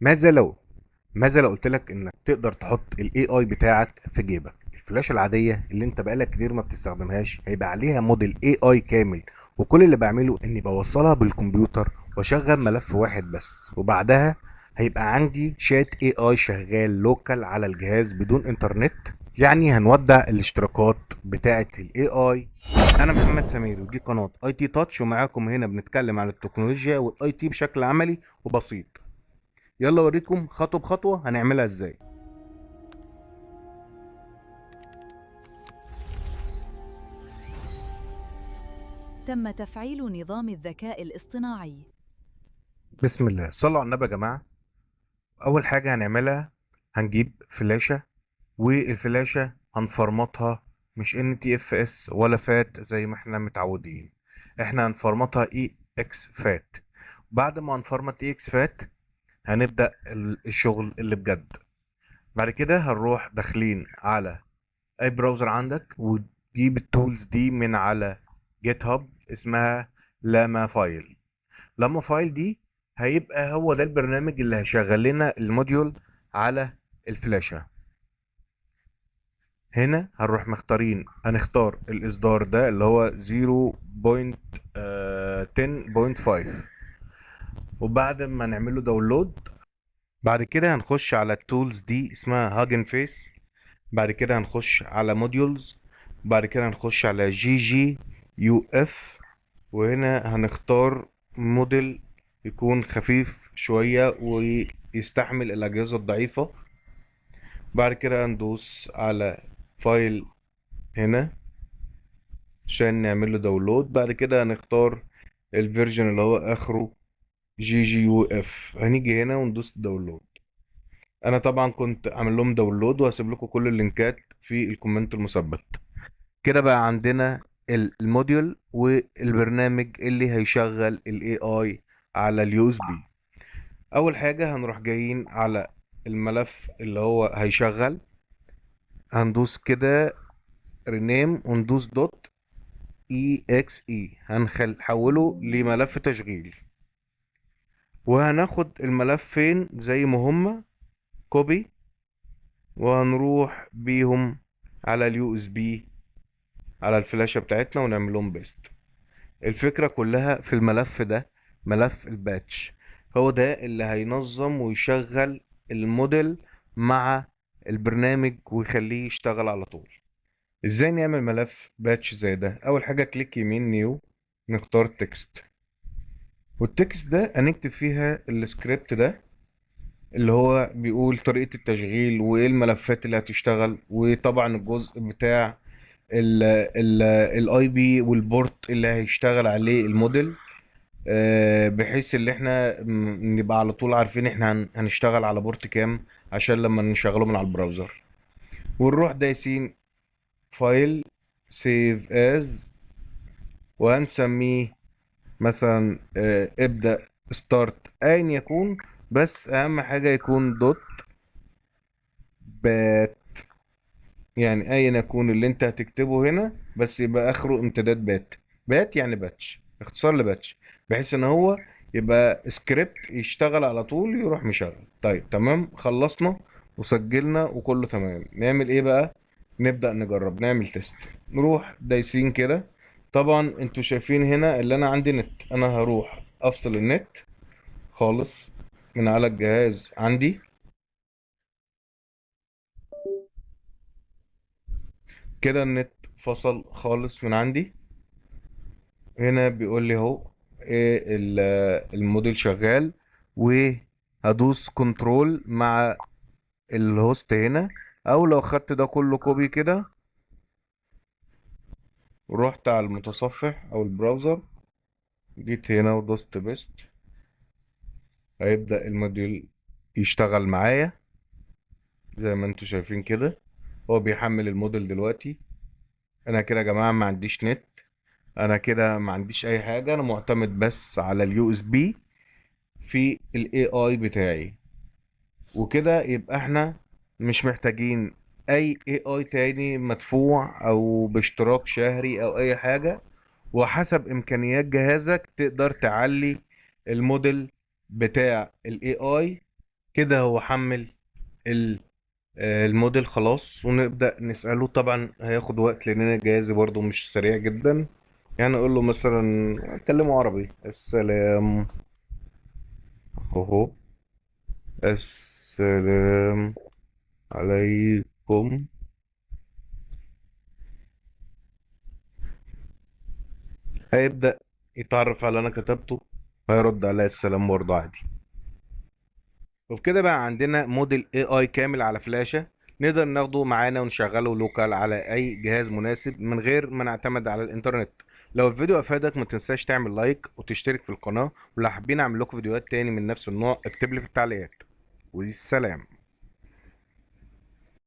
ماذا لو ماذا لو قلت لك انك تقدر تحط الاي اي بتاعك في جيبك؟ الفلاشه العاديه اللي انت بقالك كتير ما بتستخدمهاش هيبقى عليها موديل اي اي كامل، وكل اللي بعمله اني بوصلها بالكمبيوتر واشغل ملف واحد بس، وبعدها هيبقى عندي شات اي اي شغال لوكال على الجهاز بدون انترنت. يعني هنودع الاشتراكات بتاعه الاي اي. انا محمد سمير، ودي قناه اي تي تاتش، ومعاكم هنا بنتكلم عن التكنولوجيا والاي تي بشكل عملي وبسيط. يلا اوريكم خطوه بخطوه هنعملها ازاي. تم تفعيل نظام الذكاء الاصطناعي. بسم الله، صلوا على النبي يا جماعه. اول حاجه هنعملها، هنجيب فلاشه، والفلاشه هنفرمطها مش ان تي اف اس ولا فات زي ما احنا متعودين. احنا هنفرمطها اي اكس فات. بعد ما هنفرمط اي اكس فات هنبدا الشغل اللي بجد. بعد كده هنروح داخلين على اي براوزر عندك، وتجيب التولز دي من على جيت هاب، اسمها لاما فايل. لما فايل دي هيبقى هو ده البرنامج اللي هيشغل لنا الموديول على الفلاشة. هنا هنروح هنختار الإصدار ده اللي هو 0.10.5. وبعد ما نعمله داونلود، بعد كده هنخش على التولز دي اسمها هاجن فيس. بعد كده هنخش على موديولز. بعد كده هنخش على جي جي يو اف. وهنا هنختار موديل يكون خفيف شوية ويستحمل الأجهزة الضعيفة. بعد كده هندوس على فايل هنا عشان نعمل له داونلود. بعد كده هنختار الفيرجن اللي هو آخره جي جي يو اف. هنيجي هنا وندوس داونلود. أنا طبعا كنت عامل لهم داونلود، وهسيب لكم كل اللينكات في الكومنت المثبت. كده بقى عندنا الموديول والبرنامج اللي هيشغل الاي اي على اليو اس بي. اول حاجة هنروح جايين على الملف اللي هو هيشغل، هندوس كده رينيم وندوس دوت اي اكس اي، هنحوله لملف تشغيل. وهناخد الملفين زي ما هما كوبي، وهنروح بيهم على اليو اس بي على الفلاشة بتاعتنا ونعمل لهم بيست. الفكرة كلها في الملف ده، ملف الباتش. هو ده اللي هينظم ويشغل الموديل مع البرنامج ويخليه يشتغل على طول. ازاي نعمل ملف باتش زي ده؟ اول حاجة كليك يمين نيو، نختار تكست، والتكست ده هنكتب فيها السكريبت ده اللي هو بيقول طريقة التشغيل وايه الملفات اللي هتشتغل، وطبعا الجزء بتاع الاي بي والبورت اللي هيشتغل عليه الموديل. بحيث ان احنا نبقى على طول عارفين احنا هنشتغل على بورت كام عشان لما نشغله من على البراوزر. ونروح دايسين فايل سيف از، وهنسميه مثلا ابدأ ستارت ايا يكون، بس اهم حاجة يكون دوت بات. يعني ايا يكون اللي انت هتكتبه هنا بس يبقى اخره امتداد بات. بات يعني باتش، اختصار لباتش، بحيث ان هو يبقى سكريبت يشتغل على طول يروح مشغل. طيب تمام، خلصنا وسجلنا وكله تمام. نعمل ايه بقى؟ نبدأ نجرب نعمل تيست. نروح دايسين كده. طبعا انتوا شايفين هنا اللي انا عندي نت، انا هروح افصل النت خالص من على الجهاز عندي. كده النت فصل خالص من عندي. هنا بيقول لي اهو ايه الموديل شغال، وهدوس كنترول مع الهوست هنا، او لو خدت ده كله كوبي كده ورحت على المتصفح او البراوزر، جيت هنا ودوست بيست، هيبدأ الموديل يشتغل معايا زي ما انتوا شايفين كده. هو بيحمل الموديل دلوقتي. انا كده يا جماعة ما عنديش نت، انا كده ما عنديش اي حاجة، انا معتمد بس على اليو اس بي في الاي اي بتاعي. وكده يبقى احنا مش محتاجين اي اي تاني مدفوع او باشتراك شهري او اي حاجة. وحسب امكانيات جهازك تقدر تعلي الموديل بتاع الاي اي كده هو حمل الموديل خلاص، ونبدأ نسأله. طبعا هياخد وقت لأن جهازي برضو مش سريع جدا. يعني أقول له مثلا كلمه عربي: السلام أهو، السلام عليكم. هيبدأ يتعرف على اللي أنا كتبته، وهيرد عليا السلام برضه عادي. وبكده بقى عندنا موديل AI كامل على فلاشة، نقدر ناخده معانا ونشغله لوكال على أي جهاز مناسب من غير ما نعتمد على الإنترنت. لو الفيديو أفادك ما تنساش تعمل لايك وتشترك في القناة، ولو حابين أعمل لكم فيديوهات تاني من نفس النوع اكتب لي في التعليقات. والسلام.